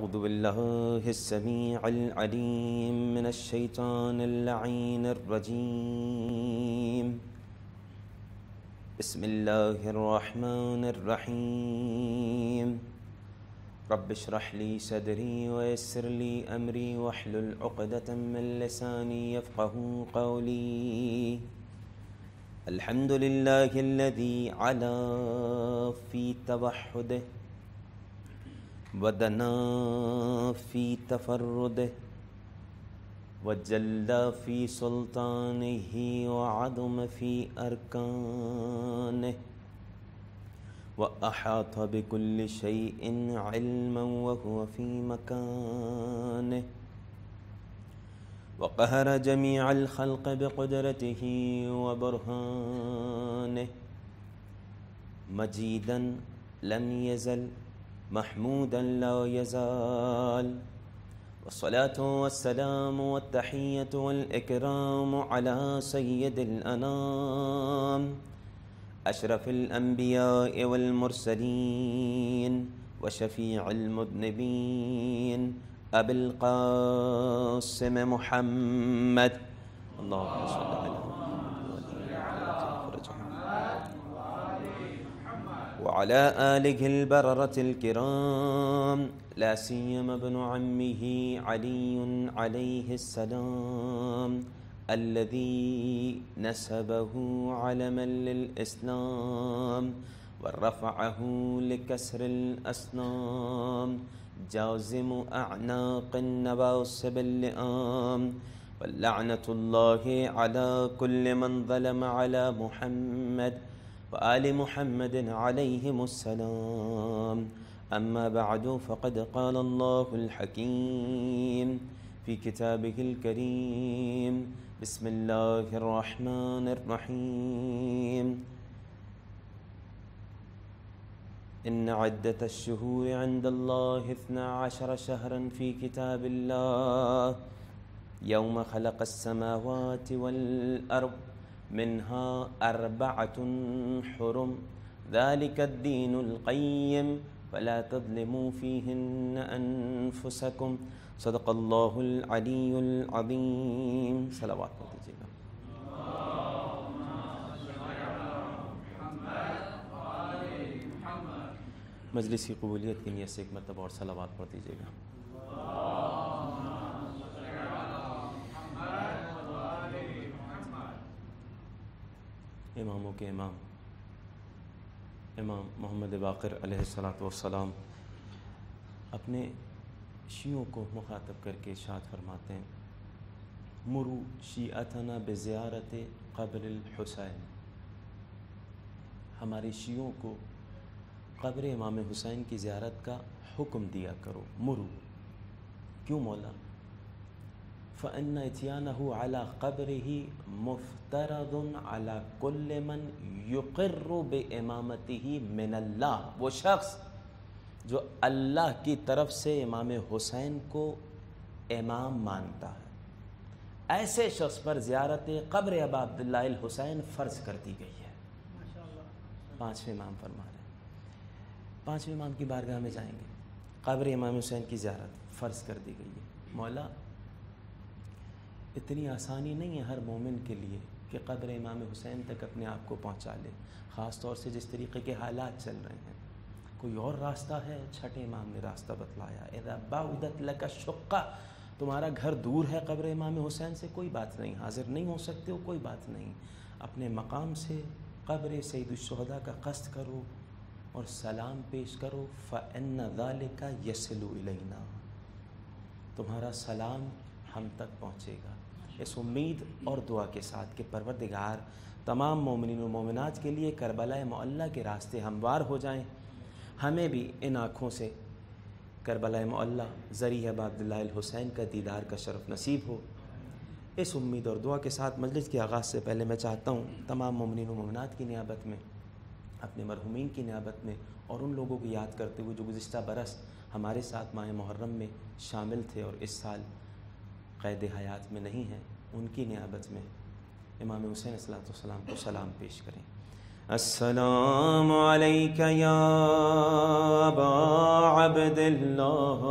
أعوذ بالله السميع العليم من الشيطان اللعين الرجيم. بسم الله الرحمن الرحيم. رب اشرح لي صدري ويسر لي أمري واحلل عقدة من لساني يفقهوا قولي. الحمد لله الذي علا في توحده ودنا في تفرده وجل في سلطانه وعظم في أركانه وأحاط بكل شيء علما وهو في مكانه وقهر جميع الخلق بقدرته وبرهانه مجيدا لم يزل محمودا لا يزال. والصلاة والسلام والتحية والإكرام على سيد الأنام أشرف الأنبياء والمرسلين وشفيع المذنبين أبي القاسم محمد اللهم صل على وعلى آله البررة الكرام لا سيما ابن عمه علي عليه السلام الذي نسبه علما للإسلام ورفعه لكسر الأصنام جازم أعناق النواصب اللئام. واللعنة الله على كل من ظلم على محمد وآل محمد عليهم السلام. أما بعد فقد قال الله الحكيم في كتابه الكريم بسم الله الرحمن الرحيم. إن عدة الشهور عند الله 12 شهرا في كتاب الله يوم خلق السماوات والأرض منها 4 حرم ذلك الدين القيم فلا تظلموا فيهن أنفسكم صدق الله العلي العظيم. صلوات پڑھ دیجیے گا. مجلس کی قبولیت کی نیت سے ایک مرتبہ اور صلوات پڑھ دیجیے گا. اماموں کے امام امام محمد باقر علیہ السلام اپنے شیعوں کو مخاطب کر کے ارشاد فرماتے ہیں مرو شیعتنا بزیارت قبر الحسین. ہمارے شیعوں کو قبر امام حسین کی زیارت کا حکم دیا کرو. مرو کیوں مولا؟ فإن اتيانه على قبره مفترض على كل من يقر بإمامته من اللہ. وہ شخص جو اللہ کی طرف سے امام حسین کو امام مانتا ہے ایسے شخص پر زیارت قبر ابا عبداللہ الحسین فرض کر دی گئی ہے. 5ویں امام فرما رہے ہیں 5ویں امام کی بارگاہ میں جائیں گے قبر امام حسین کی زیارت فرض کر دی گئی ہے. مولا اتنی آسانی نہیں ہے ہر مومن کے لیے کہ قبر امام حسین تک اپنے آپ کو پہنچا لے، خاص طور سے جس طریقے کے حالات چل رہے ہیں. کوئی اور راستہ ہے؟ چھٹے امام نے راستہ بتلایا. اذا بعدت لک الشقہ، تمہارا گھر دور ہے قبر امام حسین سے، کوئی بات نہیں، حاضر نہیں ہو سکتے ہو، کوئی بات نہیں، اپنے مقام سے قبر سید الشہداء کا قصد کرو اور سلام پیش کرو. فإن ذلك يصل إلینا، تمہارا سلام ہم تک پہنچے گا. اس امید اور دعا کے ساتھ کہ پروردگار تمام مومنین و مومنات کے لیے کربلا معلیٰ کے راستے ہموار ہو جائیں. ہمیں بھی ان آنکھوں سے کربلا معلیٰ ذریعہ ابا عبداللہ الحسین کا دیدار کا شرف نصیب ہو. اس امید اور دعا کے ساتھ مجلس کے آغاز سے پہلے میں چاہتا ہوں تمام مومنین و مومنات کی نیابت میں، اپنے مرحومین کی نیابت میں اور ان لوگوں کو یاد کرتے ہوئے جو گزشتہ برس ہمارے ساتھ ماہ محرم میں شامل تھے اور اس سال قید حیات میں نہیں ہیں، ان کی نیابت میں امام حسین علیہ السلام کو سلام پیش کریں. السلام علیک یا ابا عبداللہ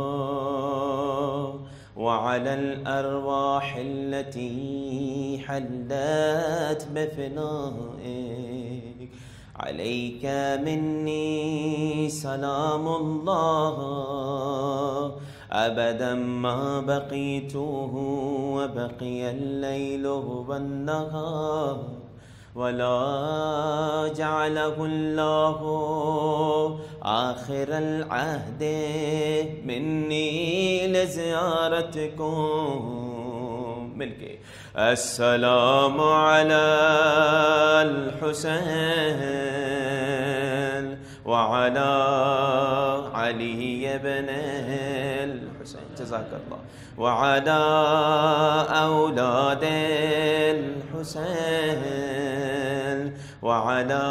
وعلى الأرواح التي حلت بفنائك عليك مني سلام الله أبدا ما بقيت وبقي الليل والنهار ولا جعله الله آخر العهد مني لزيارتكم ملكي السلام على الحسين وعلى علي بن الحسين جزاك الله وعلى أولاد الحسين وعلى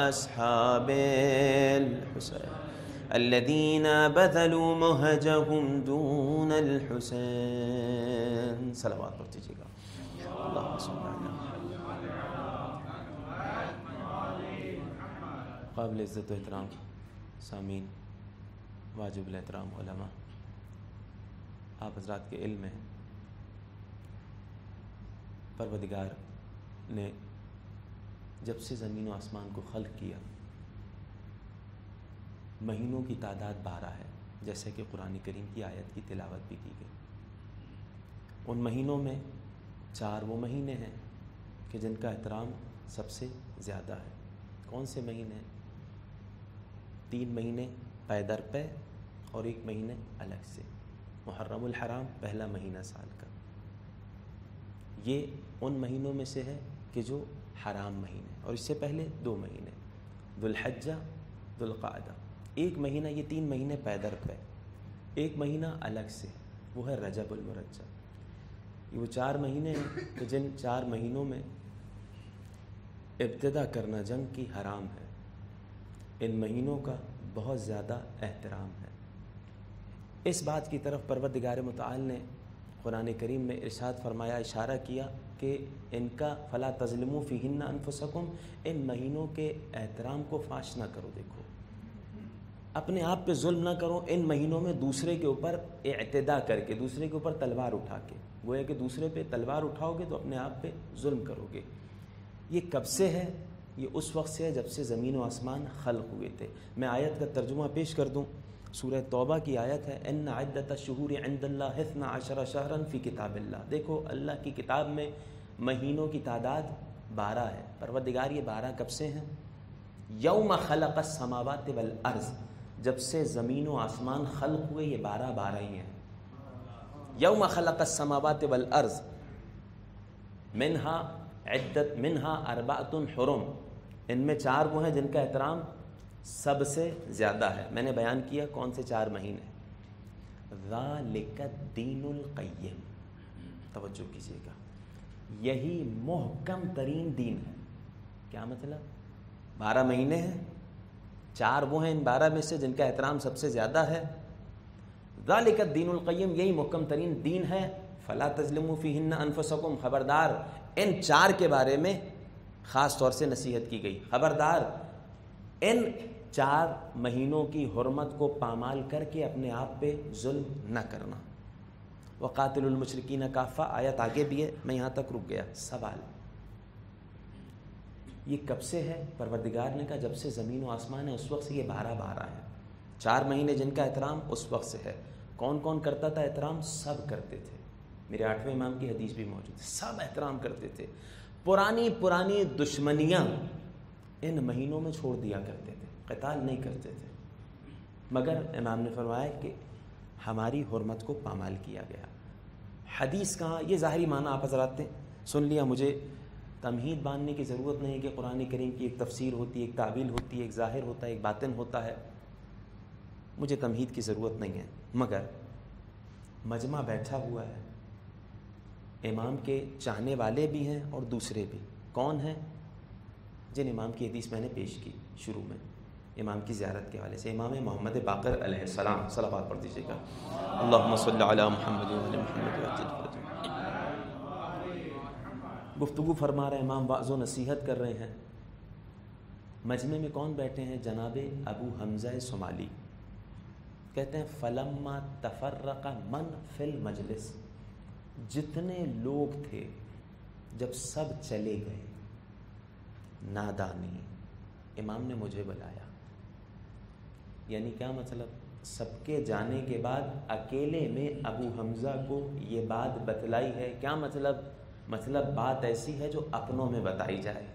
أصحاب الحسين الذين بذلوا مهجهم دون الحسين صلوات پڑھتے جائے گا اللهم صل على قابل عزت و احترام سامعین، واجب الاحترام علماء، آپ حضرات کے علم میں پروردگار نے جب سے زمین و آسمان کو خلق کیا مہینوں کی تعداد 12 ہے، جیسے کہ قرآن کریم کی آیت کی تلاوت بھی کی گئی۔ ان مہینوں میں 4 وہ مہینے ہیں کہ جن کا احترام سب سے زیادہ ہے۔ کون سے مہینے ہیں؟ 3 مہینے پے در پے اور 1 مہینے الگ سے۔ محرم الحرام پہلا مہینہ سال کا، یہ ان مہینوں میں سے ہے کہ جو حرام مہینے، اور اس سے پہلے 2 مہینے ذوالحجہ ذوالقعدہ، 1 مہینہ، یہ 3 مہینے پے در پے، 1 مہینہ الگ سے وہ ہے رجب المرجب۔ یہ وہ 4 مہینے ہیں کہ جن 4 مہینوں میں ابتدا کرنا جنگ کی حرام ہے۔ ان مہینوں کا بہت زیادہ احترام ہے۔ اس بات کی طرف پروردگار متعال نے قرآن کریم میں ارشاد فرمایا، اشارہ کیا کہ ان کا فلا تظلموا فیہن انفسکم، ان مہینوں کے احترام کو فاش نہ کرو۔ دیکھو، اپنے آپ پہ ظلم نہ کرو ان مہینوں میں، دوسرے کے اوپر اعتدا کر کے، دوسرے کے اوپر تلوار اٹھا کے، وہ ہے کہ دوسرے پہ تلوار اٹھاؤ گے تو اپنے آپ پہ ظلم کرو گے۔ یہ کب سے ہے؟ یہ اس وقت سے ہے جب سے زمین و آسمان خلق ہوئے تھے۔ میں آیت کا ترجمہ پیش کر دوں، سورہ توبہ کی آیت ہے، ان عدۃ الشہور عند اللہ 12 شہرا فی کتاب اللہ۔ دیکھو، اللہ کی کتاب میں مہینوں کی تعداد 12 ہے۔ پروردگار یہ 12 کب سے ہیں؟ یوم خلق السماوات والارض، جب سے زمین و آسمان خلق ہوئے یہ 12 ہی ہیں۔ یوم خلق السماوات والارض منہا اربعۃ حرم، ان میں 4 وہ ہیں جن کا احترام سب سے زیادہ ہے۔ میں نے بیان کیا کون سے 4 مہینے، ذالک الدین القیم، توجہ کیجیے گا، یہی محکم ترین دین ہے۔ کیا مطلب؟ 12 مہینے ہیں، 4 وہ ہیں ان 12 میں سے جن کا احترام سب سے زیادہ ہے۔ ذالک الدین القیم، یہی محکم ترین دین ہے۔ فلا تظلموا فیہن انفسکم، خبردار ان 4 کے بارے میں خاص طور سے نصیحت کی گئی، خبردار ان 4 مہینوں کی حرمت کو پامال کر کے اپنے آپ پہ ظلم نہ کرنا۔ وقاتل المشرکین کافہ، آیت آگے بھی ہے، میں یہاں تک رک گیا۔ سوال، یہ کب سے ہے؟ پروردگار نے کہا جب سے زمین و آسمان ہے اس وقت سے یہ 12 ہے۔ 4 مہینے جن کا احترام اس وقت سے ہے۔ کون کون کرتا تھا احترام؟ سب کرتے تھے۔ میرے 8ویں امام کی حدیث بھی موجود ہے، سب احترام کرتے تھے۔ پرانی دشمنیاں ان مہینوں میں چھوڑ دیا کرتے تھے، قتال نہیں کرتے تھے، مگر امام نے فرمایا کہ ہماری حرمت کو پامال کیا گیا۔ حدیث کہاں؟ یہ ظاہری معنی آپ حضرات نے سن لیا، مجھے تمہید باندھنے کی ضرورت نہیں ہے کہ قرآن کریم کی ایک تفسیر ہوتی ہے، ایک تعویل ہوتی ہے، ایک ظاہر ہوتا ہے، ایک باطن ہوتا ہے، مجھے تمہید کی ضرورت نہیں ہے۔ مگر مجمع بیٹھا ہوا ہے، امام کے چاہنے والے بھی ہیں اور دوسرے بھی۔ کون ہیں؟ جن امام کی حدیث میں نے پیش کی شروع میں، امام کی زیارت کے حوالے سے، امام محمد باقر علیہ السلام، صلوات پڑھ دیجیے گا، اللہم صلی علی محمد وعلی محمد وعجل فرجہ۔ گفتگو فرما رہے ہیں امام، واعظ و نصیحت کر رہے ہیں۔ مجمع میں کون بیٹھے ہیں؟ جناب ابو حمزہ صومالی، کہتے ہیں فلما تفرق من فی المجلس، جتنے لوگ تھے جب سب چلے گئے، نادانی، امام نے مجھے بلایا. یعنی کیا مطلب؟ سب کے جانے کے بعد اکیلے میں ابو حمزہ کو یہ بات بتلائی ہے. کیا مطلب؟ مطلب بات ایسی ہے جو اپنوں میں بتائی جائے.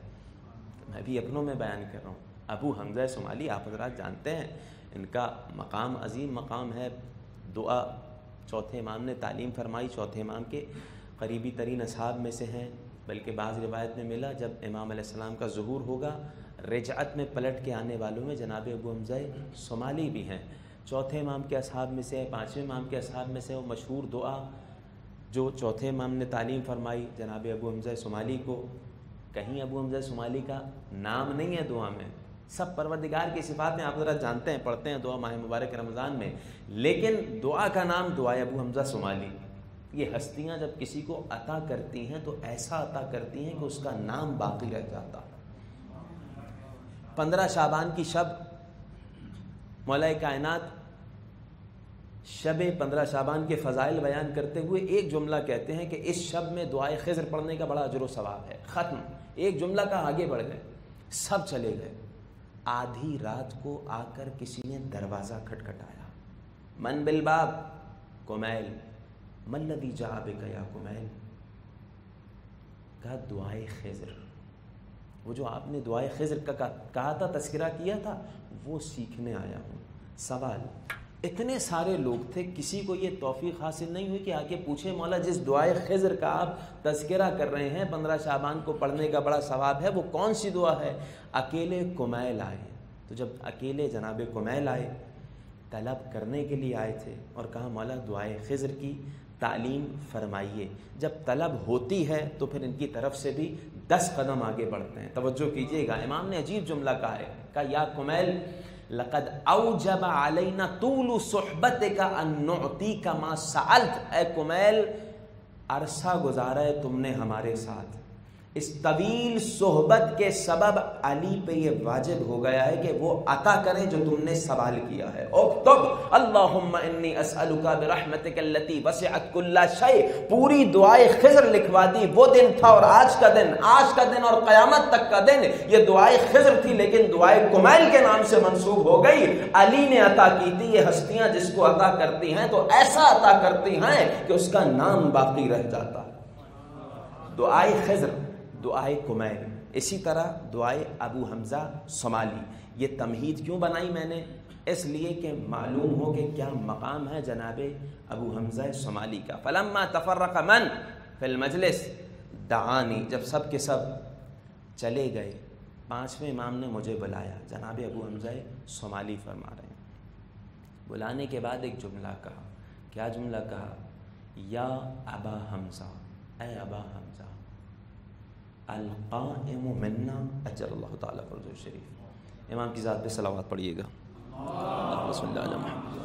میں بھی اپنوں میں بیان کر رہا ہوں. ابو حمزہ صومالی آپ حضرات جانتے ہیں، ان کا مقام عظیم مقام ہے. دعا چوتھے امام نے تعلیم فرمائی، چوتھے امام کے قریبی ترین اصحاب میں سے ہیں. بلکہ بعض روایت میں ملا جب امام علیہ السلام کا ظہور ہوگا، رجعت میں پلٹ کے آنے والوں میں جناب ابو حمزہ صومالی بھی ہیں. چوتھے امام کے اصحاب میں سے، پانچویں امام کے اصحاب میں سے وہ مشہور دعا جو چوتھے امام نے تعلیم فرمائی جناب ابو حمزہ صومالی کو. کہیں ابو حمزہ صومالی کا نام نہیں ہے دعا میں. سب پروردگار کی صفات میں آپ ذرا جانتے ہیں، پڑھتے ہیں دعا ماہ مبارک رمضان میں، لیکن دعا کا نام دعا ابو حمزہ صومالی. یہ ہستیاں جب کسی کو عطا کرتی ہیں تو ایسا عطا کرتی ہیں کہ اس کا نام باقی رہ جاتا. 15 شعبان کی شب مولا کائنات شب 15 شعبان کے فضائل بیان کرتے ہوئے ایک جملہ کہتے ہیں کہ اس شب میں دعائے خضر پڑھنے کا بڑا اجر و ثواب ہے. ختم. ایک جملہ کا آگے بڑھ گئے، سب چلے گئے. آدھی رات کو آ کر کسی نے دروازہ کھٹکھٹایا. من بالباب؟ کمیل. من الذی جاء بک یا کمیل؟ کہا دعائے خضر. وہ جو آپ نے دعائے خضر کا کہا تھا، تذکرہ کیا تھا، وہ سیکھنے آیا ہوں. سوال، اتنے سارے لوگ تھے، کسی کو یہ توفیق حاصل نہیں ہوئی کہ آ کے پوچھے مولا جس دعائے خضر کا آپ تذکرہ کر رہے ہیں 15 شعبان کو پڑھنے کا بڑا ثواب ہے، وہ کون سی دعا ہے؟ اکیلے کمیل آئے. تو جب اکیلے جناب کمیل آئے، طلب کرنے کے لیے آئے تھے، اور کہا مولا دعائے خضر کی تعلیم فرمائیے. جب طلب ہوتی ہے تو پھر ان کی طرف سے بھی 10 قدم آگے بڑھتے ہیں. توجہ کیجئے گا، امام نے عجیب جملہ کہا ہے. کہا یا کمیل لقد اوجب علینا طول صحبتک ان نعطیک ما سألت. اے کمیل، عرصہ گزارا ہے تم نے ہمارے ساتھ، اس طویل صحبت کے سبب علی پہ یہ واجب ہو گیا ہے کہ وہ عطا کریں جو تم نے سوال کیا ہے. اکتب اللہم انی اسألک برحمتک التی وسعت کل شیء. پوری دعائے خضر لکھوا دی. وہ دن تھا اور آج کا دن اور قیامت تک کا دن یہ دعائے خضر تھی، لیکن دعائے کمیل کے نام سے منسوب ہو گئی. علی نے عطا کی تھی. یہ ہستیاں جس کو عطا کرتی ہیں تو ایسا عطا کرتی ہیں کہ اس کا نام باقی رہ جاتا. دعائے خضر، دعائے کمیل. اسی طرح دعائے ابو حمزہ صومالی. یہ تمہید کیوں بنائی میں نے؟ اس لیے کہ معلوم ہو کہ کیا مقام ہے جناب ابو حمزہ صومالی کا. فلما تفرق من فی المجلس دعانی. جب سب کے سب چلے گئے، 5ویں امام نے مجھے بلایا. جناب ابو حمزہ صومالی فرما رہے ہیں. بلانے کے بعد ایک جملہ کہا. کیا جملہ کہا؟ یا ابا حمزہ، اے ابا حمزہ، القائم منا اجر اللہ تعالیٰ فرض الشریف. امام کی ذات پہ صلوات پڑھیے گا. اللہم صلی علی محمد.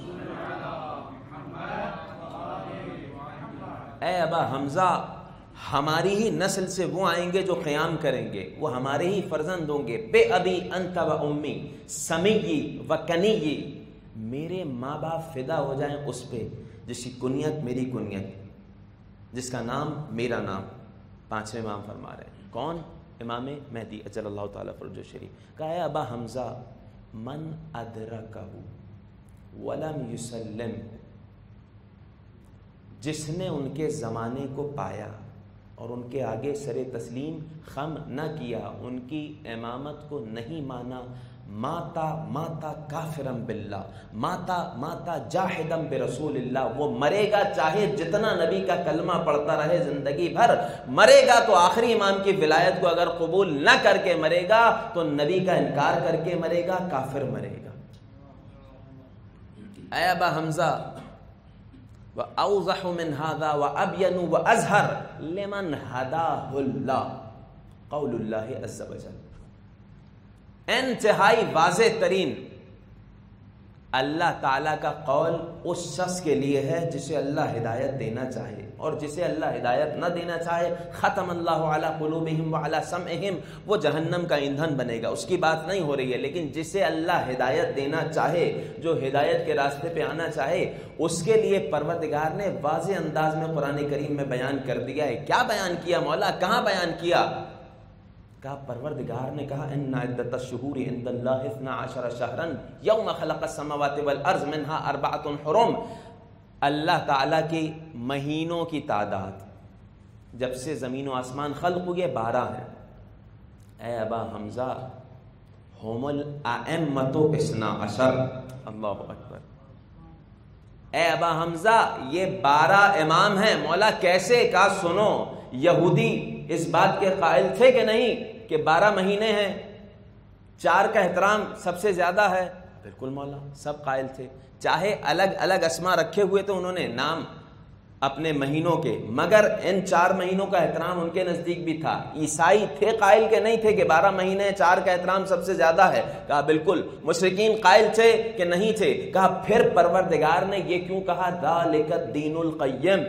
اے ابا حمزہ، ہماری ہی نسل سے وہ آئیں گے جو قیام کریں گے، وہ ہمارے ہی فرزند ہوں گے. بے ابی انت و امی سمیی و کنیی. میرے ماں باپ فدا ہو جائیں اس پہ جس کی کنیت میری کنیت، جس کا نام میرا نام. 5ویں امام فرما رہے ہیں. کون؟ امام مہدی اجل اللہ تعالیٰ فرج شریف. کہا ہے ابا حمزہ، من ادرکہ ولم یسلم. جس نے ان کے زمانے کو پایا اور ان کے آگے سر تسلیم خم نہ کیا، ان کی امامت کو نہیں مانا، ماتا کافرم باللہ، ماتا جاہدم برسول اللہ. وہ مرے گا چاہے جتنا نبی کا کلمہ پڑھتا رہے زندگی بھر، مرے گا تو آخری امام کی ولایت کو اگر قبول نہ کر کے مرے گا تو نبی کا انکار کر کے مرے گا، کافر مرے گا. اے ابا حمزہ، وَأَوْضَحُ مِنْ هَذَا وَأَبْيَنُ وَأَزْهَرُ لِمَنْ هَدَاهُ اللَّهُ قَوْلُ اللَّهِ عَزَّ وَجَلَّ. انتہائی واضح ترین اللہ تعالیٰ کا قول اس شخص کے لیے ہے جسے اللہ ہدایت دینا چاہے، اور جسے اللہ ہدایت نہ دینا چاہے ختم اللہ علی قلوبہم وعلی سمعہم، وہ جہنم کا ایندھن بنے گا، اس کی بات نہیں ہو رہی ہے۔ لیکن جسے اللہ ہدایت دینا چاہے، جو ہدایت کے راستے پہ آنا چاہے، اس کے لیے پروردگار نے واضح انداز میں قرآن کریم میں بیان کر دیا ہے۔ کیا بیان کیا مولا؟ کہاں بیان کیا؟ کہا پروردگار نے کہا ان عدت الشہور عند اللہ 12 شہرا یوم خلق السماوات والارض منها 4 حرم، اللہ تعالیٰ کے مہینوں کی تعداد جب سے زمین و آسمان خلق ہوئے 12 ہیں۔ اے ابا حمزہ هم الائمۃ 12، اللہ اکبر۔ اے ابا حمزہ یہ 12 امام ہیں۔ مولا کیسے؟ کہا سنو، یہودی اس بات کے قائل تھے کہ نہیں کہ 12 مہینے ہیں، 4 کا احترام سب سے زیادہ ہے؟ بالکل مولا، سب قائل تھے، چاہے الگ الگ اسما رکھے ہوئے تو انہوں نے نام اپنے مہینوں کے، مگر ان 4 مہینوں کا احترام ان کے نزدیک بھی تھا۔ عیسائی تھے قائل کے نہیں تھے کہ 12 مہینے 4 کا احترام سب سے زیادہ ہے؟ کہا بالکل۔ مشرکین قائل تھے کہ نہیں تھے؟ کہا پھر پروردگار نے یہ کیوں کہا؟ ذالک الدین القیم،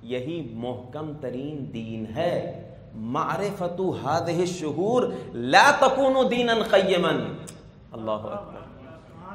یہی محکم ترین دین ہے۔ معرفت هذه الشہور لا تکون دینا قیما، اللہ اکبر۔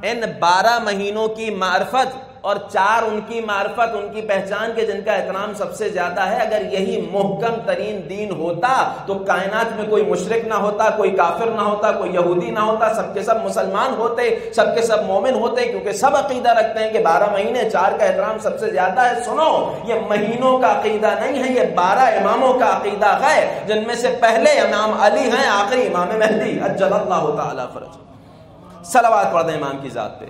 ان 12 مہینوں کی معرفت اور 4 ان کی معرفت، ان کی پہچان کے جن کا احترام سب سے زیادہ ہے، اگر یہی محکم ترین دین ہوتا تو کائنات میں کوئی مشرک نہ ہوتا، کوئی کافر نہ ہوتا، کوئی یہودی نہ ہوتا، سب کے سب مسلمان ہوتے، سب کے سب مومن ہوتے، کیونکہ سب عقیدہ رکھتے ہیں کہ 12 مہینے 4 کا احترام سب سے زیادہ ہے۔ سنو، یہ مہینوں کا عقیدہ نہیں ہے، یہ 12 اماموں کا عقیدہ ہے، جن میں سے پہلے امام علی ہیں، آخری امام مہدی عجل اللہ تعالی فرج۔ صلوات پڑھ دیں امام کی ذات پہ۔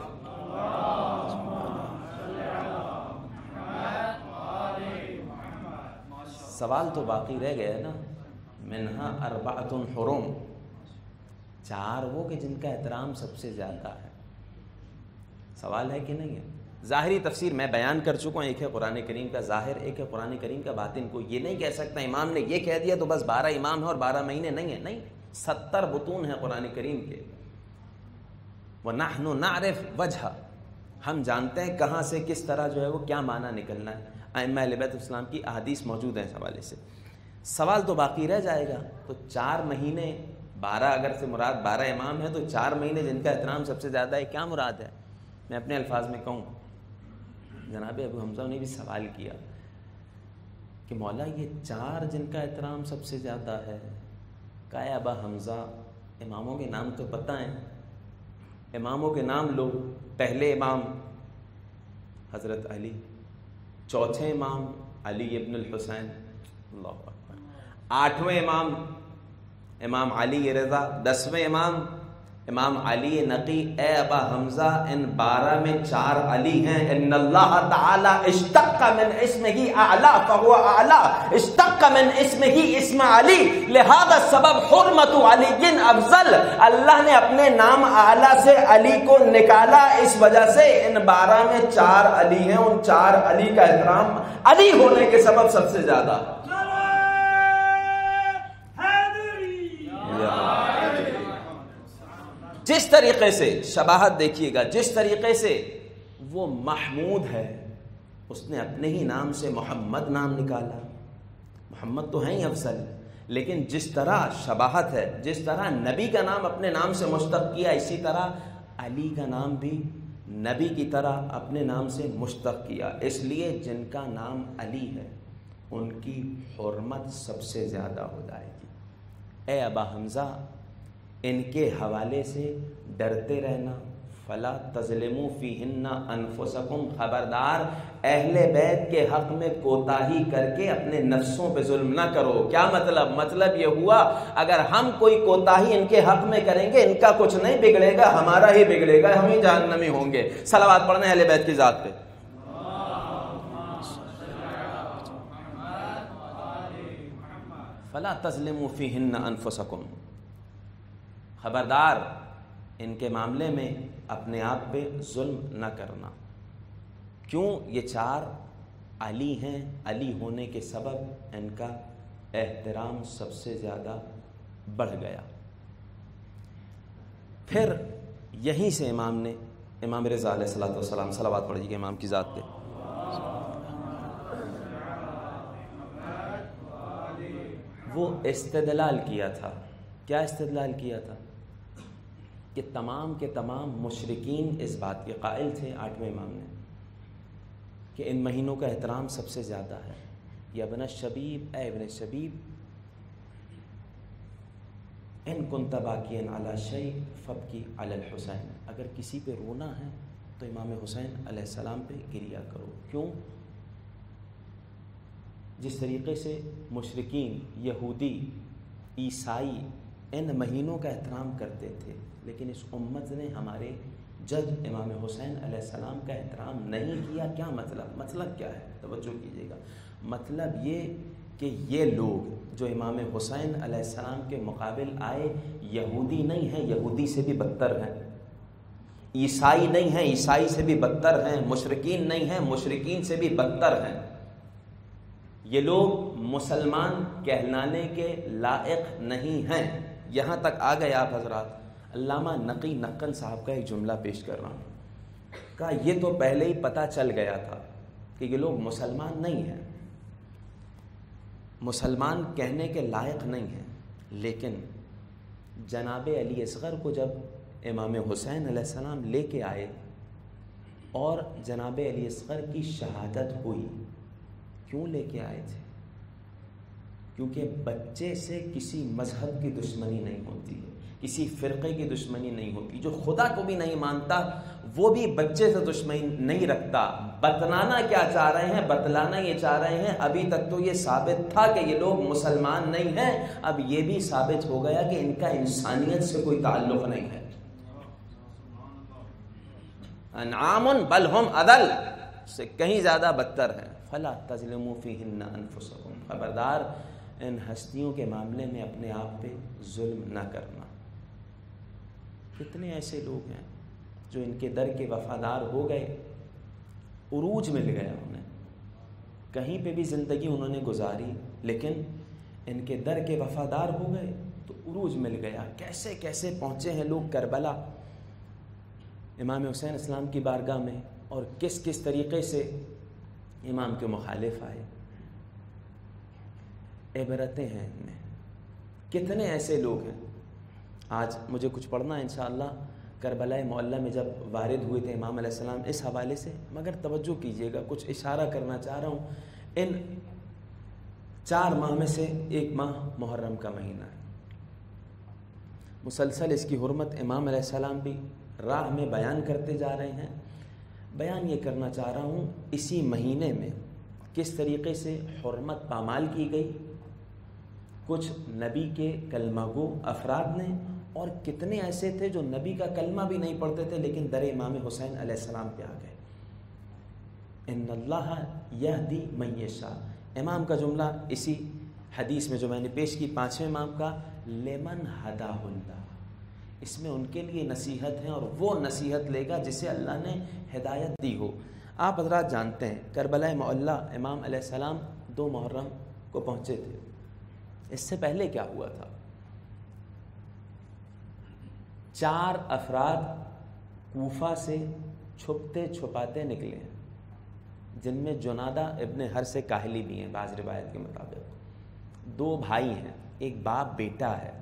سوال تو باقی رہ گیا نا، منہا 4 حرم، 4 وہ کہ جن کا احترام سب سے زیادہ ہے۔ سوال ہے کہ نہیں ہے؟ ظاہری تفسیر میں بیان کر چکا ہوں، ایک ہے قرآن کریم کا ظاہر، ایک ہے قرآن کریم کا باطن۔ کو یہ نہیں کہہ سکتا امام نے یہ کہہ دیا تو بس 12 امام ہیں اور 12 مہینے نہیں ہیں، نہیں، 70 بطون ہیں قرآن کریم کے۔ وَنَحْنُ نَعْرِفُ وَجْهَ، ہم جانتے ہیں کہاں سے کس طرح جو ہے وہ کیا معنی نکلنا ہے۔ ائمہ اہل بیت اسلام کی احادیث موجود ہیں اس حوالے سے۔ سوال تو باقی رہ جائے گا، تو 4 مہینے 12 اگر سے مراد 12 امام ہیں، تو 4 مہینے جن کا احترام سب سے زیادہ ہے، کیا مراد ہے؟ میں اپنے الفاظ میں کہوں، جناب ابو حمزہ نے بھی سوال کیا کہ مولا یہ 4 جن کا احترام سب سے زیادہ ہے، کہا ابا حمزہ اماموں کے نام تو پتہ ہیں، اماموں کے نام لو۔ پہلے امام حضرت علی، چوتھے امام علی ابن الحسین، اللہ اکبر، 8ویں امام امام علی رضا، 10ویں امام علی نقی۔ اے ابا حمزہ ان 12 میں 4 علی ہیں۔ ان اللہ تعالی اشتق من اسمہ اعلی فهو اعلی، اشتق من اسمہ اسم علی لہذا سبب حرمت علی افضل، اللہ نے اپنے نام اعلی سے علی کو نکالا، اس وجہ سے ان 12 میں 4 علی ہیں، ان 4 علی کا احترام علی ہونے کے سبب سب سے زیادہ۔ جس طریقے سے شباہت دیکھیے گا، جس طریقے سے وہ محمود ہے، اس نے اپنے ہی نام سے محمد نام نکالا، محمد تو ہیں ہی افضل، لیکن جس طرح شباہت ہے، جس طرح نبی کا نام اپنے نام سے مشتق کیا، اسی طرح علی کا نام بھی نبی کی طرح اپنے نام سے مشتق کیا۔ اس لیے جن کا نام علی ہے ان کی حرمت سب سے زیادہ ہو جائے گی۔ اے ابا حمزہ ان کے حوالے سے ڈرتے رہنا، فلا تظلموا فیہن انفسکم، خبردار اہل بیت کے حق میں کوتاہی کر کے اپنے نفسوں پہ ظلم نہ کرو۔ کیا مطلب یہ ہوا اگر ہم کوئی کوتاہی ان کے حق میں کریں گے، ان کا کچھ نہیں بگڑے گا، ہمارا ہی بگڑے گا، ہم ہی جہنمی ہوں گے۔ صلوات پڑھنے اہل بیت کی ذات پہ۔ فلا تظلموا فیہن انفسکم، خبردار ان کے معاملے میں اپنے آپ پہ ظلم نہ کرنا۔ کیوں؟ یہ 4 علی ہیں، علی ہونے کے سبب ان کا احترام سب سے زیادہ بڑھ گیا۔ پھر یہیں سے امام نے امام رضا علیہ الصلوۃ والسلام، صلوات پڑھیے کہ امام کی ذات پہ. وہ استدلال کیا تھا. کیا استدلال کیا تھا؟ کہ تمام کے تمام مشرکین اس بات کے قائل تھے، 8ویں امام نے، کہ ان مہینوں کا احترام سب سے زیادہ ہے. یا ابن الشبیب، اے ابن شبیب، ان کنت باکیا علی شیء فابکی علی الحسین، اگر کسی پہ رونا ہے تو امام حسین علیہ السلام پہ گریا کرو. کیوں؟ جس طریقے سے مشرکین، یہودی، عیسائی ان مہینوں کا احترام کرتے تھے، لیکن اس امت نے ہمارے جد امام حسین علیہ السلام کا احترام نہیں کیا. کیا مطلب کیا ہے؟ توجہ کیجیے گا. مطلب یہ کہ یہ لوگ جو امام حسین علیہ السلام کے مقابل آئے، یہودی نہیں ہیں، یہودی سے بھی بدتر ہیں. عیسائی نہیں ہیں، عیسائی سے بھی بدتر ہیں. مشرکین نہیں ہیں، مشرکین سے بھی بدتر ہیں. یہ لوگ مسلمان کہلانے کے لائق نہیں ہیں. یہاں تک آ گئے آپ حضرات. علامہ نقی نقن صاحب کا ایک جملہ پیش کر رہا ہوں. کہا یہ تو پہلے ہی پتہ چل گیا تھا کہ یہ لوگ مسلمان نہیں ہیں، مسلمان کہنے کے لائق نہیں ہیں، لیکن جناب علی اصغر کو جب امام حسین علیہ السلام لے کے آئے اور جناب علی اصغر کی شہادت ہوئی، کیوں لے کے آئے تھے؟ کیونکہ بچے سے کسی مذہب کی دشمنی نہیں ہوتی ہے، کسی فرقے کی دشمنی نہیں ہوتی. جو خدا کو بھی نہیں مانتا وہ بھی بچے سے دشمنی نہیں رکھتا. بتلانا کیا چاہ رہے ہیں؟ بتلانا یہ چاہ رہے ہیں ابھی تک تو یہ ثابت تھا کہ یہ لوگ مسلمان نہیں ہیں، اب یہ بھی ثابت ہو گیا کہ ان کا انسانیت سے کوئی تعلق نہیں ہے. انعام بل ہم اضل، سے کہیں زیادہ بدتر ہیں. فلا تظلموا فیہن انفسکم، خبردار ان ہستیوں کے معاملے میں اپنے آپ پہ ظلم نہ کرنا. کتنے ایسے لوگ ہیں جو ان کے در کے وفادار ہو گئے، عروج مل گیا انہیں، کہیں پہ بھی زندگی انہوں نے گزاری، لیکن ان کے در کے وفادار ہو گئے تو عروج مل گیا. کیسے کیسے پہنچے ہیں لوگ کربلا امام حسین اسلام کی بارگاہ میں، اور کس کس طریقے سے امام کے مخالف آئے. عبرتیں ہیں ان میں. کتنے ایسے لوگ ہیں. آج مجھے کچھ پڑھنا ہے انشاءاللہ کربلا معلی میں جب وارد ہوئے تھے امام علیہ السلام، اس حوالے سے، مگر توجہ کیجئے گا، کچھ اشارہ کرنا چاہ رہا ہوں. ان 4 ماہ میں سے ایک ماہ محرم کا مہینہ ہے. مسلسل اس کی حرمت امام علیہ السلام بھی راہ میں بیان کرتے جا رہے ہیں. بیان یہ کرنا چاہ رہا ہوں اسی مہینے میں کس طریقے سے حرمت پامال کی گئی کچھ نبی کے کلمہ گو افراد نے، اور کتنے ایسے تھے جو نبی کا کلمہ بھی نہیں پڑھتے تھے لیکن در امام حسین علیہ السلام پہ آ گئے. ان اللہ یہدی من یشاء، امام کا جملہ اسی حدیث میں جو میں نے پیش کی 5ویں امام کا، لمن ہداہ اللہ، اس میں ان کے لیے نصیحت ہے، اور وہ نصیحت لے گا جسے اللہ نے ہدایت دی ہو. آپ حضرات جانتے ہیں کربلا معلی امام علیہ السلام 2 محرم کو پہنچے تھے. اس سے پہلے کیا ہوا تھا؟ 4 افراد کوفہ سے چھپتے چھپاتے نکلے ہیں، جن میں جنادہ ابن حرث کاہلی بھی ہیں. بعض روایت کے مطابق 2 بھائی ہیں، ایک باپ بیٹا ہے.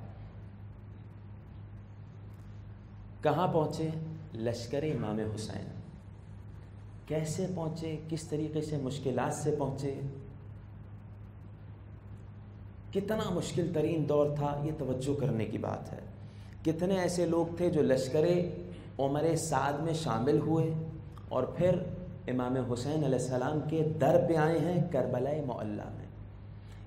کہاں پہنچے؟ لشکر امام حسین. کیسے پہنچے؟ کس طریقے سے مشکلات سے پہنچے؟ کتنا مشکل ترین دور تھا، یہ توجہ کرنے کی بات ہے. کتنے ایسے لوگ تھے جو لشکر عمر سعد میں شامل ہوئے اور پھر امام حسین علیہ السلام کے در پہ آئے ہیں کربلا معلی میں.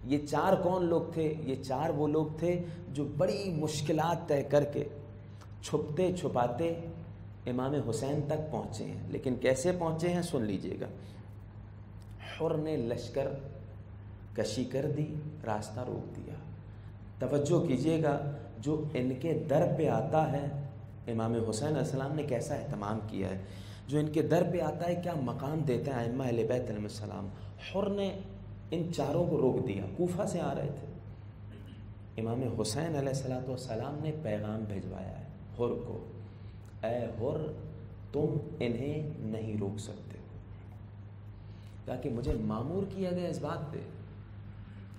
یہ 4 کون لوگ تھے؟ یہ 4 وہ لوگ تھے جو بڑی مشکلات طے کر کے چھپتے چھپاتے امام حسین تک پہنچے ہیں. لیکن کیسے پہنچے ہیں سن لیجئے گا. حر نے لشکر کشی کر دی، راستہ روک دیا. توجہ کیجئے گا، جو ان کے در پہ آتا ہے امام حسین علیہ السلام نے کیسا اہتمام کیا ہے. جو ان کے در پہ آتا ہے کیا مقام دیتے ہیں ائمہ اہل بیت علیہ السلام. حر نے ان 4 کو روک دیا، کوفہ سے آ رہے تھے. امام حسین علیہ السلام نے پیغام بھیجوایا ہے حر کو، اے حر تم انہیں نہیں روک سکتے. کہا کہ مجھے مامور کیا گیا اس بات پہ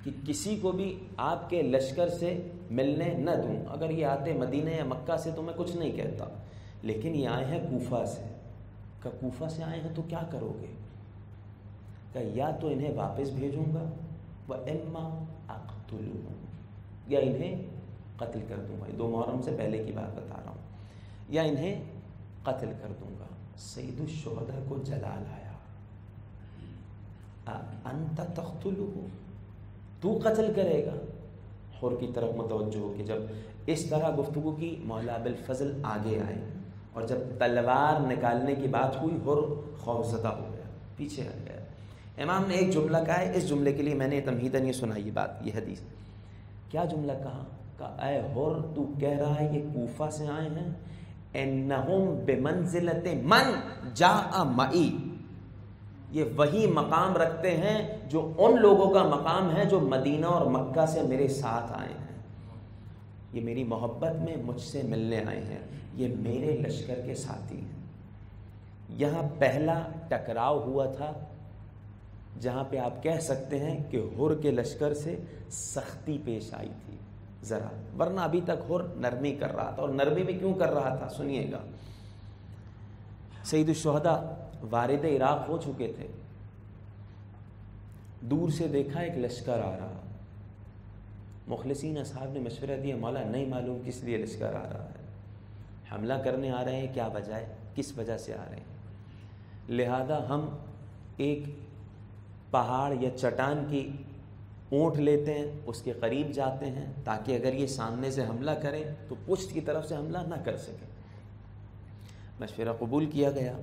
کہ کسی کو بھی آپ کے لشکر سے ملنے نہ دوں. اگر یہ آتے مدینہ یا مکہ سے تو میں کچھ نہیں کہتا، لیکن یہ آئے ہیں کوفہ سے. کہ کوفہ سے آئے ہیں تو کیا کرو گے؟ کہ یا تو انہیں واپس بھیجوں گا وَإِمَّا أَقْتُلُهُمْ، یا انہیں قتل کر دوں گا. 2 محرم سے پہلے کی بات بتا رہا ہوں. یا انہیں قتل کر دوں گا. سید الشہداء کو جلال آیا. انت تقتلہ، تو قتل کرے گا؟ حر کی طرف متوجہ ہو کہ جب اس طرح گفتگو کی مولا ابوالفضل آگے آئے اور جب تلوار نکالنے کی بات ہوئی حر خوفزدہ ہو گیا، پیچھے ہٹ گیا. امام نے ایک جملہ کہا ہے، اس جملے کے لیے میں نے تمہیداً یہ سنا یہ بات، یہ حدیث. کیا جملہ کہا؟ کہ اے حر تو کہہ رہا ہے یہ کوفہ سے آئے ہیں، انہم بمنزلت من جاء معی، یہ وہی مقام رکھتے ہیں جو ان لوگوں کا مقام ہے جو مدینہ اور مکہ سے میرے ساتھ آئے ہیں. یہ میری محبت میں مجھ سے ملنے آئے ہیں، یہ میرے لشکر کے ساتھی ہیں. یہاں پہلا ٹکراؤ ہوا تھا جہاں پہ آپ کہہ سکتے ہیں کہ حر کے لشکر سے سختی پیش آئی تھی ذرا، ورنہ ابھی تک حر نرمی کر رہا تھا. اور نرمی بھی کیوں کر رہا تھا سنیے گا. سید الشہداء وارد عراق ہو چکے تھے. دور سے دیکھا ایک لشکر آ رہا. مخلصین اصحاب نے مشورہ دیا مولا نہیں معلوم کس لیے لشکر آ رہا ہے، حملہ کرنے آ رہے ہیں، کیا وجہ ہے، کس وجہ سے آ رہے ہیں. لہذا ہم ایک پہاڑ یا چٹان کی اونٹ لیتے ہیں، اس کے قریب جاتے ہیں تاکہ اگر یہ سامنے سے حملہ کرے تو پشت کی طرف سے حملہ نہ کر سکے. مشورہ قبول کیا گیا.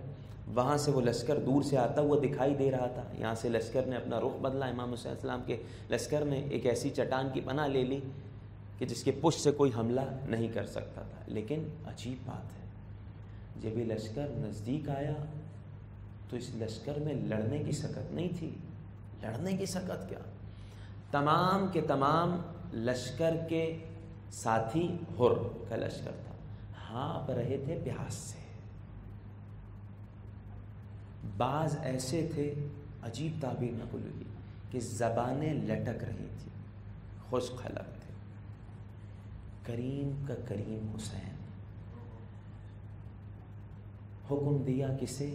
وہاں سے وہ لشکر دور سے آتا ہوا دکھائی دے رہا تھا. یہاں سے لشکر نے اپنا رخ بدلا. امام حسین علیہ السلام کے لشکر نے ایک ایسی چٹان کی پناہ لے لی کہ جس کے پشت سے کوئی حملہ نہیں کر سکتا تھا. لیکن عجیب بات ہے، جب یہ لشکر نزدیک آیا تو اس لشکر میں لڑنے کی سکت نہیں تھی. لڑنے کی سکت کیا، تمام کے تمام لشکر کے ساتھی حر کا لشکر تھا، ہانپ رہے تھے پیاس سے. بعض ایسے تھے، عجیب تعبیر نقل ہوئی، کہ زبانیں لٹک رہی تھی، خشک حلق تھے. کریم کا کریم حسین حکم دیا کسے؟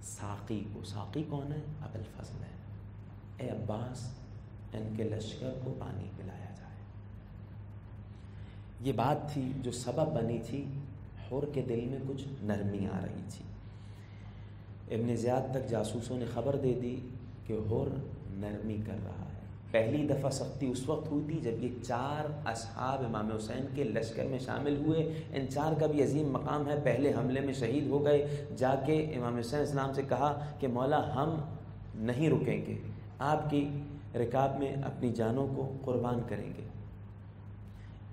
ساقی کو. ساقی کون ہے؟ ابوالفضل ہے. اے عباس ان کے لشکر کو پانی پلایا جائے. یہ بات تھی جو سبب بنی تھی حر کے دل میں کچھ نرمی آ رہی تھی. ابن زیاد تک جاسوسوں نے خبر دے دی کہ حر نرمی کر رہا ہے. پہلی دفعہ سختی اس وقت ہوئی تھی جب یہ 4 اصحاب امام حسین کے لشکر میں شامل ہوئے. ان 4 کا بھی عظیم مقام ہے، پہلے حملے میں شہید ہو گئے. جا کے امام حسین علیہ السلام سے کہا کہ مولا ہم نہیں رکیں گے، آپ کی رکاب میں اپنی جانوں کو قربان کریں گے.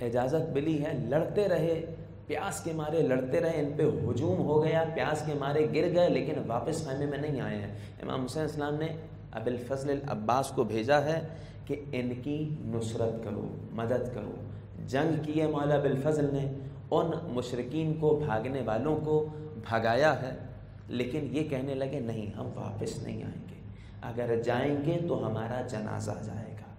اجازت ملی ہے. لڑتے رہے، پیاس کے مارے لڑتے رہے. ان پہ ہجوم ہو گیا، پیاس کے مارے گر گئے، لیکن واپس خیمے میں نہیں آئے ہیں. امام حسین علیہ السلام نے ابوالفضل العباس کو بھیجا ہے کہ ان کی نصرت کرو، مدد کرو. جنگ کی ہے مولا ابوالفضل نے، ان مشرکین کو، بھاگنے والوں کو بھگایا ہے. لیکن یہ کہنے لگے نہیں ہم واپس نہیں آئیں گے، اگر جائیں گے تو ہمارا جنازہ جائے گا.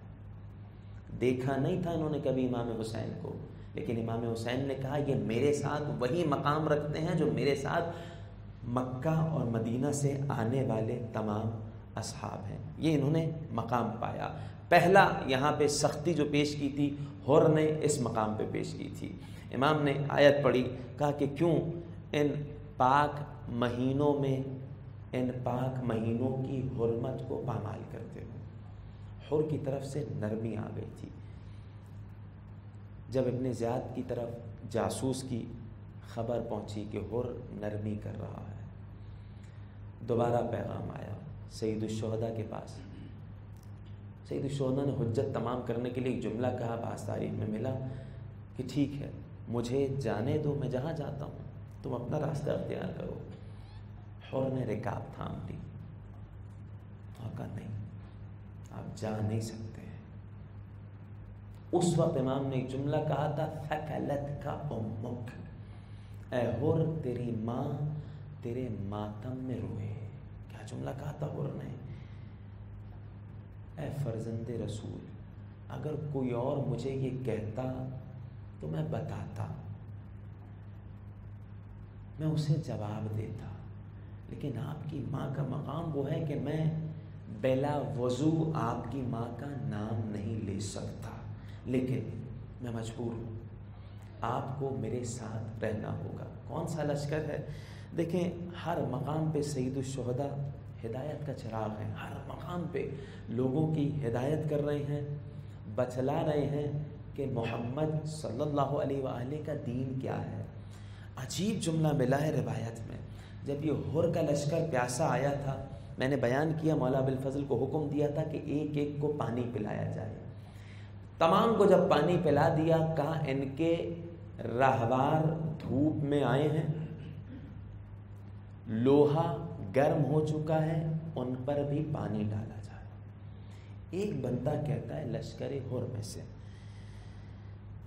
دیکھا نہیں تھا انہوں نے کبھی امام حسین کو، لیکن امام حسین نے کہا یہ میرے ساتھ وہی مقام رکھتے ہیں جو میرے ساتھ مکہ اور مدینہ سے آنے والے تمام اصحاب ہیں. یہ انہوں نے مقام پایا. پہلا یہاں پہ سختی جو پیش کی تھی حر نے اس مقام پہ پیش کی تھی. امام نے آیت پڑھی، کہا کہ کیوں ان پاک مہینوں میں، ان پاک مہینوں کی حرمت کو پامال کرتے ہو. حر کی طرف سے نرمی آ گئی تھی. جب ابن زیاد کی طرف جاسوس کی خبر پہنچی کہ حر نرمی کر رہا ہے، دوبارہ پیغام آیا سید الشہداء کے پاس. سید الشہداء نے حجت تمام کرنے کے لیے ایک جملہ کہا، بعض تاریخ میں ملا کہ ٹھیک ہے مجھے جانے دو، میں جہاں جاتا ہوں تم اپنا راستہ اختیار کرو. حر نے رکاب تھام لی اور کہا نہیں آپ جا نہیں سکتے ہیں. اس وقت امام نے ایک جملہ کہا تھا، ثقلت کا امک، اے حر تیری ماں تیرے ماتم میں روئے. کیا جملہ کہا تھا حر نے؟ اے فرزند رسول، اگر کوئی اور مجھے یہ کہتا تو میں بتاتا، میں اسے جواب دیتا، لیکن آپ کی ماں کا مقام وہ ہے کہ میں بلا وضو آپ کی ماں کا نام نہیں لے سکتا، لیکن میں مجبور ہوں، آپ کو میرے ساتھ رہنا ہوگا. کون سا لشکر ہے؟ دیکھیں ہر مقام پہ سید الشہداء ہدایت کا چراغ ہے، ہر مقام پہ لوگوں کی ہدایت کر رہے ہیں، بتلا رہے ہیں کہ محمد صلی اللہ علیہ وآلہ کا دین کیا ہے. عجیب جملہ ملا ہے روایت میں، جب یہ حر کا لشکر پیاسا آیا تھا، میں نے بیان کیا مولا ابوالفضل کو حکم دیا تھا کہ ایک ایک کو پانی پلایا جائے. تمام کو جب پانی پلا دیا، کہا ان کے راہوار دھوپ میں آئے ہیں، لوہا گرم ہو چکا ہے، ان پر بھی پانی ڈالا جائے. ایک بندہ کہتا ہے لشکر حر میں سے،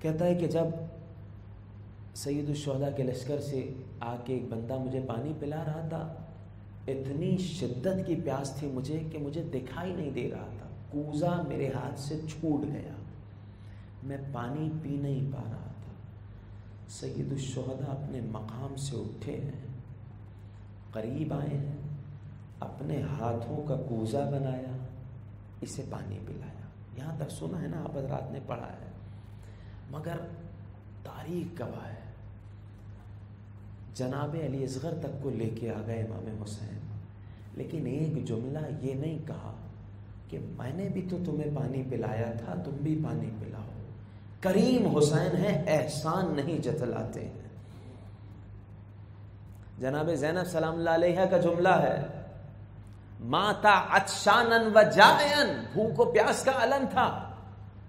کہتا ہے کہ جب سید الشہداء کے لشکر سے آ کے ایک بندہ مجھے پانی پلا رہا تھا، اتنی شدت کی پیاس تھی مجھے کہ مجھے دکھائی نہیں دے رہا تھا، کوزہ میرے ہاتھ سے چھوٹ گیا، میں پانی پی نہیں پا رہا تھا. سید الشہداء اپنے مقام سے اٹھے ہیں، قریب آئے ہیں، اپنے ہاتھوں کا کوزہ بنایا، اسے پانی پلایا. یہاں تک سنا ہے نا آپ حضرات نے پڑھا ہے، مگر تاریخ گواہ ہے. جناب علی اصغر تک کو لے کے آ گئے امام حسین، لیکن ایک جملہ یہ نہیں کہا کہ میں نے بھی تو تمہیں پانی پلایا تھا، تم بھی پانی پلاؤ. کریم حسین ہے، احسان نہیں جتلاتے ہیں. جناب زینب سلام اللہ علیہ کا جملہ ہے، ماتا عطشانن و جائعن، بھوک و پیاس کا علم تھا،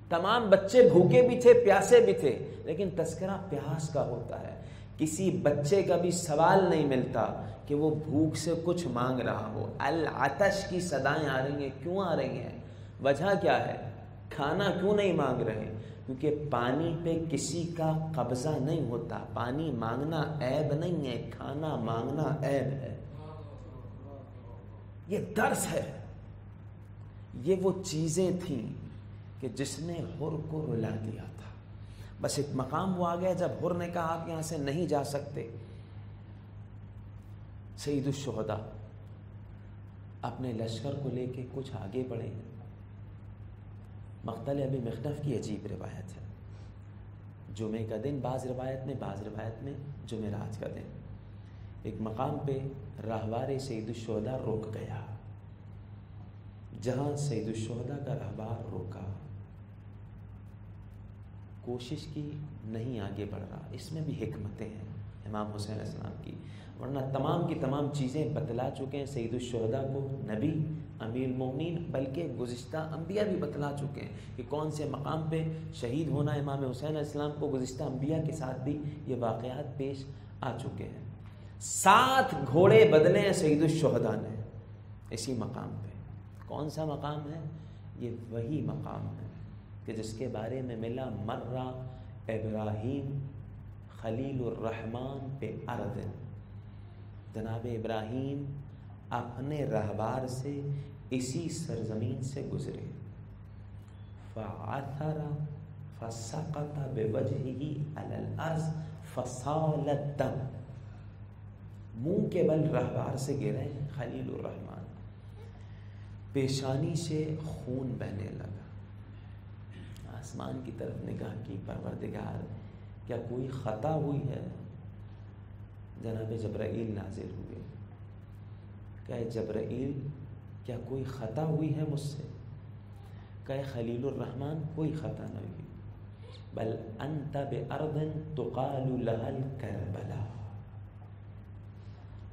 تمام بچے بھوکے بھی تھے پیاسے بھی تھے، لیکن تذکرہ پیاس کا ہوتا ہے. کسی بچے کا بھی سوال نہیں ملتا کہ وہ بھوک سے کچھ مانگ رہا ہو. العطش کی صدائیں آ رہی ہیں، کیوں آ رہی ہیں؟ وجہ کیا ہے؟ کھانا کیوں نہیں مانگ رہے؟ کیونکہ پانی پہ کسی کا قبضہ نہیں ہوتا. پانی مانگنا عیب نہیں ہے، کھانا مانگنا عیب ہے. یہ درس ہے. یہ وہ چیزیں تھیں کہ جس نے حر کو رلا دیا تھا. بس ایک مقام وہ آ گیا جب حر نے کہا آپ یہاں سے نہیں جا سکتے. سید الشہداء اپنے لشکر کو لے کے کچھ آگے بڑھے. مقتل ابی مخنف کی عجیب روایت ہے. جمعے کا دن بعض روایت میں جمعرات کا دن. ایک مقام پہ راہوار سید الشہداء رک گیا. جہاں سید الشہداء کا راہوار روکا، کوشش کی نہیں آگے بڑھ رہا. اس میں بھی حکمتیں ہیں امام حسین علیہ السلام کی، ورنہ تمام کی تمام چیزیں بتلا چکے ہیں سید الشہداء کو نبی امیر المومنین، بلکہ گزشتہ انبیاء بھی بتلا چکے ہیں کہ کون سے مقام پہ شہید ہونا امام حسین علیہ السلام کو. گزشتہ انبیاء کے ساتھ بھی یہ واقعات پیش آ چکے ہیں. 7 گھوڑے بدلے ہیں سید الشہداء نے اسی مقام پہ. کون سا مقام ہے؟ یہ وہی مقام ہے کہ جس کے بارے میں ملا مرہ ابراہیم خلیل الرحمن پہ ارض. جناب ابراہیم اپنے رہبار سے اسی سرزمین سے گزرے. فعثر فسقط بوجهه على الارض فصال الدم. منہ کے بل رہبار سے گرے خلیل الرحمن، پیشانی سے خون بہنے لگا. آسمان کی طرف نگاہ کی، پروردگار کیا کوئی خطا ہوئی ہے؟ جناب جبرائیل نازل ہوئے. کہ جبرائیل کیا کوئی خطا ہوئی ہے مجھ سے؟ کہ خلیل الرحمن کوئی خطا نہ ہوئی. بل انت بارض تقال لها الکربلا،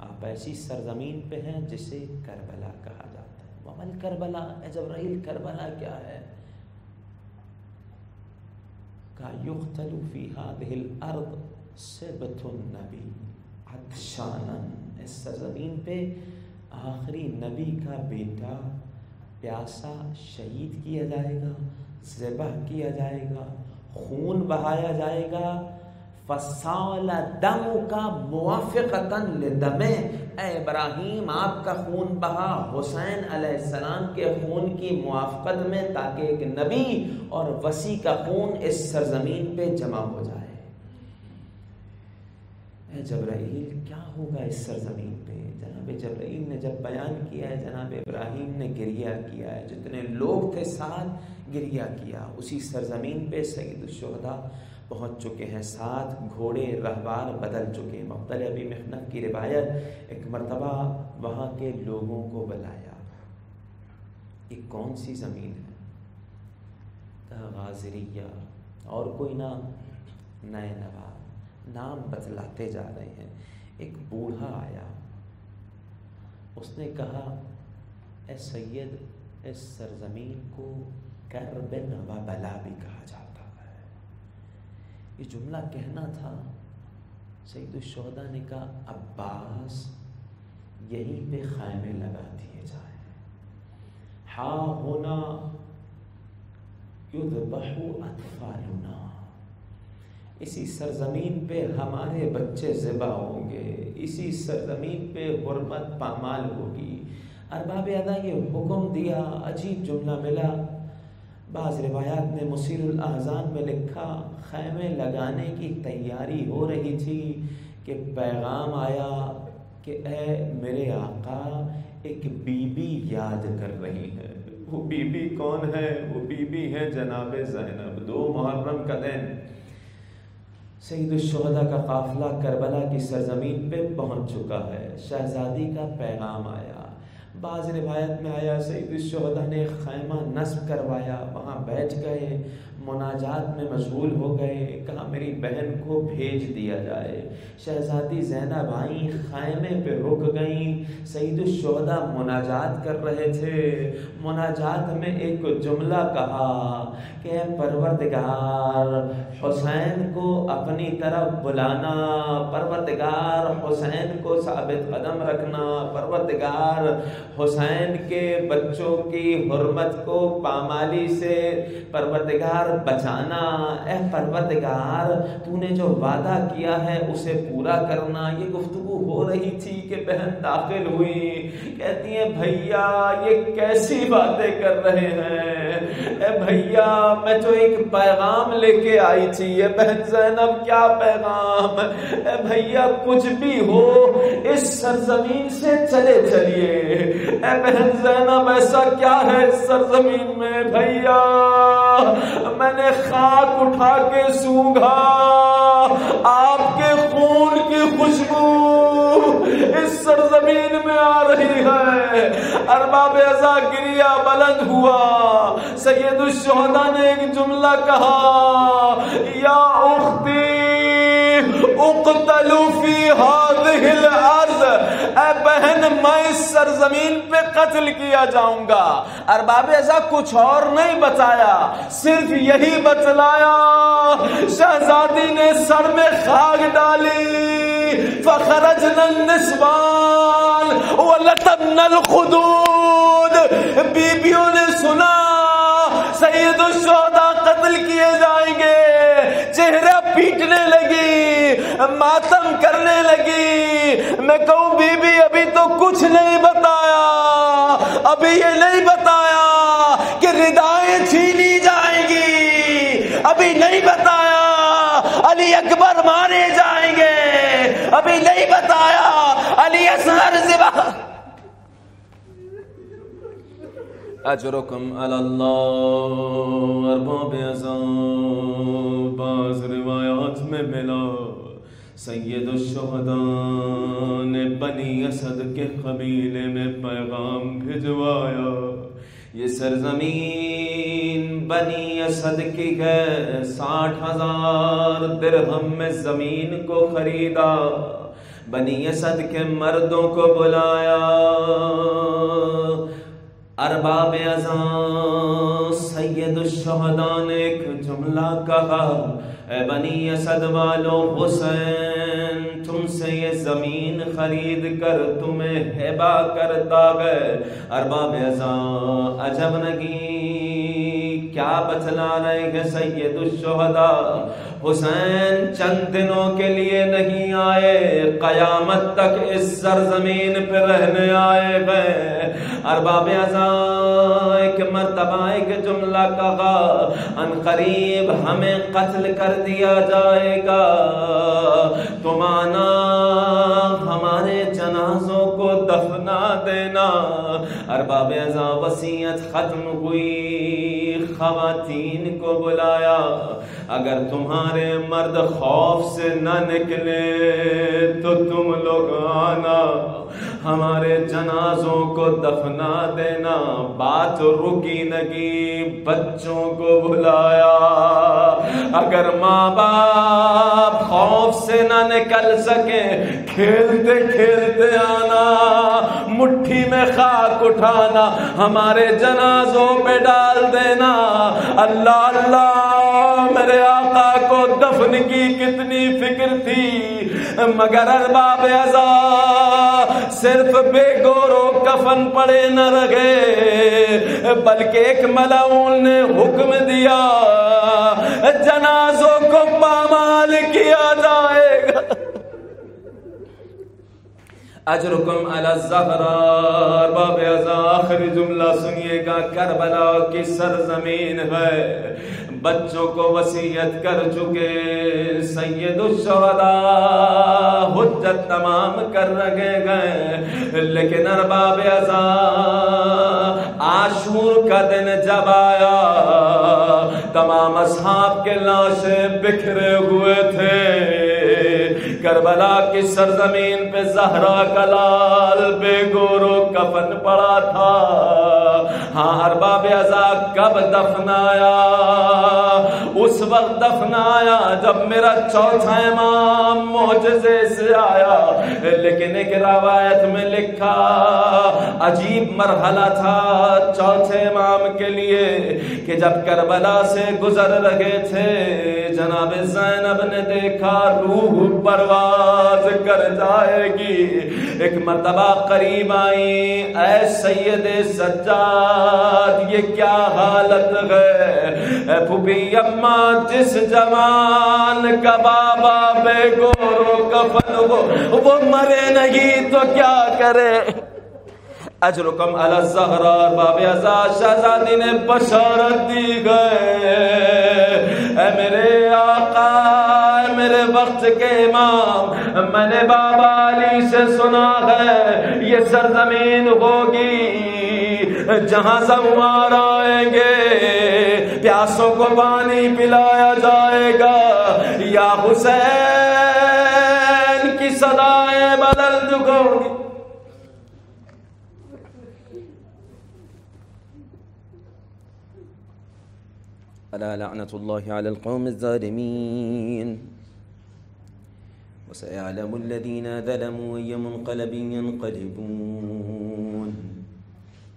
آپ ایسی سرزمین پہ ہیں جسے کربلا کہا جاتا ہے. ومل کربلا، اے جبرائیل کربلا کیا ہے؟ کہ یقتل فی هذه الارض سبط النبی عطشانا، اس سرزمین پہ آخری نبی کا بیٹا پیاسا شہید کیا جائے گا، ذبح کیا جائے گا، خون بہایا جائے گا. فَصَالَ دَمُكَ مُوَافِقَةً لِدَمِهِ، اے ابراہیم آپ کا خون بہا حسین علیہ السلام کے خون کی موافقت میں، تاکہ ایک نبی اور وصی کا خون اس سرزمین پہ جمع ہو جائے۔ اے جبرائیل کیا ہوگا اس سرزمین پہ؟ جناب جبرائیل نے جب بیان کیا ہے، جناب ابراہیم نے گریہ کیا ہے، جتنے لوگ تھے ساتھ گریہ کیا۔ اسی سرزمین پہ سید الشہداء پہنچ چکے ہیں، 7 گھوڑے رہوار بدل چکے ہیں۔ مقتل ابی محنف کی روایت، ایک مرتبہ وہاں کے لوگوں کو بلایا، یہ کون سی زمین ہے؟ کہا غازریہ، اور کوئی نام؟ نئے نواب، نام بتلاتے جا رہے ہیں۔ ایک بوڑھا آیا، اس نے کہا اے سید، اس سرزمین کو کرب و بلا بھی کہا جاتا ہے۔ یہ جملہ کہنا تھا، سید الشہداء نے کہا عباس یہیں پہ خیمے لگا دیے جائیں، ہا ہونا یذبح اطفالنا، اسی سرزمین پہ ہمارے بچے ذبح ہوں گے، اسی سرزمین پہ حرمت پامال ہوگی۔ ارباب ادا یہ حکم دیا، عجیب جملہ ملا۔ بعض روایات میں مسیر الاحزان میں لکھا خیمے لگانے کی تیاری ہو رہی تھی کہ پیغام آیا کہ اے میرے آقا، ایک بی بی یاد کر رہی ہے۔ وہ بی بی کون ہے؟ وہ بی بی ہے جناب زینب۔ 2 محرم کا دن سید الشہداء کا قافلہ کربلا کی سرزمین پہ پہنچ چکا ہے، شہزادی کا پیغام آیا۔ بعض روایت میں آیا سید الشہداء نے خیمہ نصب کروایا، وہاں بیٹھ گئے، مناجات میں مشغول ہو گئے، کہا میری بہن کو بھیج دیا جائے۔ شہزادی زینب آئیں، خیمے پہ رک گئیں، سید الشہداء مناجات کر رہے تھے۔ مناجات میں ایک جملہ کہا کہ اے پروردگار، حسین کو اپنی طرف بلانا، پروردگار حسین کو ثابت قدم رکھنا، پروردگار حسین کے بچوں کی حرمت کو پامالی سے پروردگار بچانا، اے پروردگار تو نے جو وعدہ کیا ہے اسے پورا کرنا۔ یہ گفتگو ہو رہی تھی کہ بہن داخل ہوئی، کہتی ہیں بھیا یہ کیسی باتیں کر رہے ہیں؟ اے بھیا میں تو ایک پیغام لے کے آئی تھی۔ اے بہن زینب کیا پیغام؟ اے بھیا کچھ بھی ہو اس سرزمین سے چلے چلیے۔ اے بہن زینب ایسا کیا ہے اس سرزمین میں؟ بھیا میں نے خاک اٹھا کے سونگھا، آپ کے خون کی خوشبو اس سرزمین میں آ رہی ہے۔ ارباب ازا گریہ بلند ہوا۔ سید الشہداء نے ایک جملہ کہا، یا اختی اقتلوا فی هذه الارض، اے بہن میں اس سرزمین پہ قتل کیا جاؤں گا۔ ارباب ازا کچھ اور نہیں بتایا، صرف یہی بتلایا۔ شہزادی نے سر میں خاک ڈالی، فخرجنا النسوان ولطمنا الخدود، بیبیوں نے سنا سید الشہداء قتل کیے جائیں گے، چہرہ پیٹنے لگی، ماتم کرنے لگی۔ میں کہوں بی بی ابھی تو کچھ نہیں بتایا، ابھی یہ نہیں بتایا کہ ردائیں چھینی جائیں گی، ابھی نہیں بتایا علی اکبر مارے جائیں گے، ابھی نہیں بتایا علی اصغر ذبح۔ اجرکم علی اللہ۔ ارباب ازا بعض روایات میں ملا سید الشہداء نے بنی اسد کے قبیلے میں پیغام بھجوایا، یہ سرزمین بنی اسد کی ہے، 60,000 درہم میں زمین کو خریدا، بنی اسد کے مردوں کو بلایا۔ ارباب ازاں سید الشہداء نے ایک جملہ کہا، اے بنی اسد والو، حسین تم سے یہ زمین خرید کر تمہیں ہبہ کرتا ہے۔ ارباب ازاں عجب نگی کیا بتلا رہے ہیں سید الشہداء؟ حسین چند دنوں کے لیے نہیں آئے، قیامت تک اس سرزمین پہ رہنے آئے گئے۔ ارباب اعضاء ایک مرتبہ ایک جملہ کہا، ان قریب ہمیں قتل کر دیا جائے گا، تم آنا ہمارے جنازوں کو دفنا دینا۔ ارباب اعضاء وصیت ختم ہوئی، خواتین کو بلایا، اگر تمہارے مرد خوف سے نہ نکلے تو تم لوگ آنا، ہمارے جنازوں کو دفنا دینا۔ بات رکی نگی، بچوں کو بلایا، اگر ماں باپ خوف سے نہ نکل سکے، کھیلتے کھیلتے آنا، مٹھی میں خاک اٹھانا، ہمارے جنازوں پہ ڈال دینا۔ اللہ اللہ، میرے آقا کو دفن کی کتنی فکر تھی، مگر ارباب اعضاء صرف بے گورو کفن پڑے نہ رہے، بلکہ ایک ملعون نے حکم دیا جنازوں کو پامال کیا جائے گا۔ اجرکم علی الزہراء۔ ارباب اعضاء آخری جملہ سنیے گا، کربلا کی سرزمین ہے، بچوں کو وصیت کر چکے، سید الشہداء حجت تمام کر رکھے گئے، لیکن ارباب اعضاء عاشور کا دن جب آیا، تمام اصحاب کے لاشیں بکھرے ہوئے تھے، کربلا کی سرزمین پہ زہرا کا لال بے گورو کفن پڑا تھا۔ ہاں ارباب اعضاء کب دفنایا؟ اس وقت دفنایا جب میرا چوتھا امام معجزے سے آیا، لیکن ایک روایت میں لکھا عجیب مرحلہ تھا چوتھے امام کے لیے کہ جب کربلا سے گزر رہے تھے، جناب زینب نے دیکھا روح پرواز کر جائے گی، ایک مرتبہ قریب آئی، اے سید سجاد یہ کیا حالت ہے؟ اے پھوپھی اماں، جس جوان کا بابا بے گورو کفن ہو وہ مرے نہیں تو کیا کرے؟ اجرکم علی الزہراء۔ ارباب اعضاء شہزادی نے بشارت دی گئے، اے میرے آقا، اے میرے وقت کے امام، میں نے بابا علی سے سنا ہے یہ سرزمین ہوگی جہاں زوار آئیں گے، پیاسوں کو پانی پلایا جائے گا، یا حسین کی صدائیں بلند ہوگی۔ الا لعنت اللہ علی القوم الظالمین وسيعلم الذين ظلموا أي منقلب ينقلبون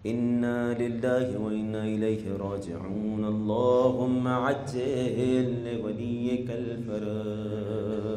إنا لله وإنا إليه راجعون اللهم عجل لوليك الفرج